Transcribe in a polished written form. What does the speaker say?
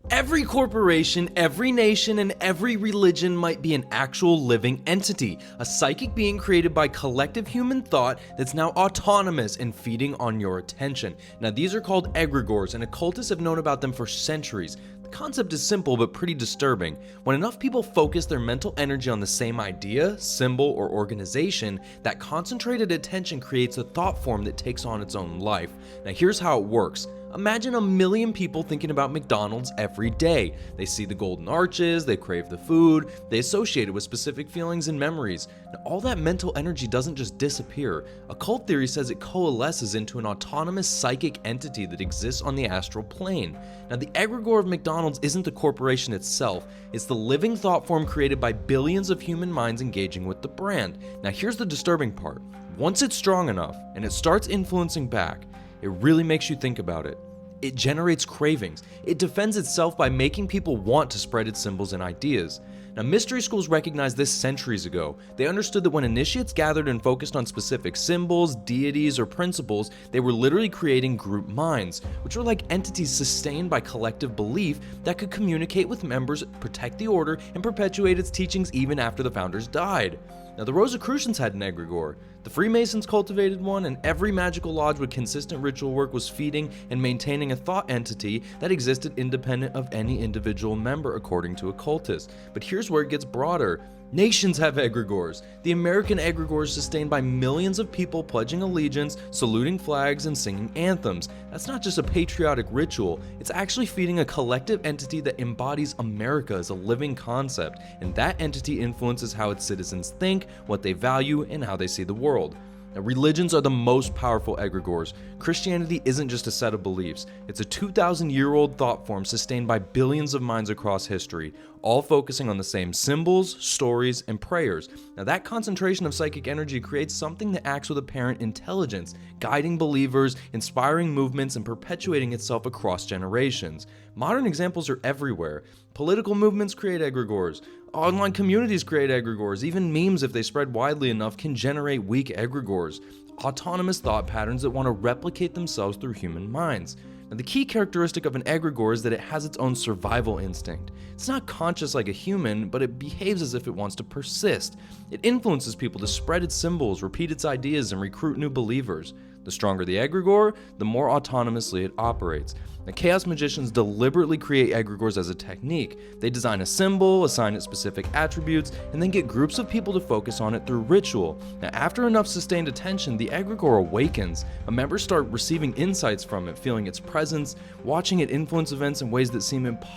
Every corporation, every nation, and every religion might be an actual living entity, a psychic being created by collective human thought that's now autonomous and feeding on your attention. Now, these are called egregores, and occultists have known about them for centuries. The concept is simple but pretty disturbing. When enough people focus their mental energy on the same idea, symbol, or organization, that concentrated attention creates a thought form that takes on its own life. Now, here's how it works. Imagine a million people thinking about McDonald's every day. They see the golden arches, they crave the food, they associate it with specific feelings and memories. Now, all that mental energy doesn't just disappear. Occult theory says it coalesces into an autonomous psychic entity that exists on the astral plane. Now, the egregore of McDonald's isn't the corporation itself, it's the living thought form created by billions of human minds engaging with the brand. Now, here's the disturbing part. Once it's strong enough and it starts influencing back, it really makes you think about it. It generates cravings. It defends itself by making people want to spread its symbols and ideas. Now, mystery schools recognized this centuries ago. They understood that when initiates gathered and focused on specific symbols, deities, or principles, they were literally creating group minds, which were like entities sustained by collective belief that could communicate with members, protect the order, and perpetuate its teachings even after the founders died. Now, the Rosicrucians had an egregore, the Freemasons cultivated one, and every magical lodge with consistent ritual work was feeding and maintaining a thought entity that existed independent of any individual member, according to occultists. But here's where it gets broader. Nations have egregores. The American egregore is sustained by millions of people pledging allegiance, saluting flags, and singing anthems. That's not just a patriotic ritual, it's actually feeding a collective entity that embodies America as a living concept, and that entity influences how its citizens think, what they value, and how they see the world. Now, religions are the most powerful egregores. Christianity isn't just a set of beliefs. It's a 2,000-year-old thought form sustained by billions of minds across history, all focusing on the same symbols, stories, and prayers. Now, that concentration of psychic energy creates something that acts with apparent intelligence, guiding believers, inspiring movements, and perpetuating itself across generations. Modern examples are everywhere. Political movements create egregores. Online communities create egregores. Even memes, if they spread widely enough, can generate weak egregores. Autonomous thought patterns that want to replicate themselves through human minds. Now, the key characteristic of an egregore is that it has its own survival instinct. It's not conscious like a human, but it behaves as if it wants to persist. It influences people to spread its symbols, repeat its ideas, and recruit new believers. The stronger the egregore, the more autonomously it operates. Now, chaos magicians deliberately create egregores as a technique. They design a symbol, assign it specific attributes, and then get groups of people to focus on it through ritual. Now, after enough sustained attention, the egregore awakens. Members start receiving insights from it, feeling its presence, watching it influence events in ways that seem impossible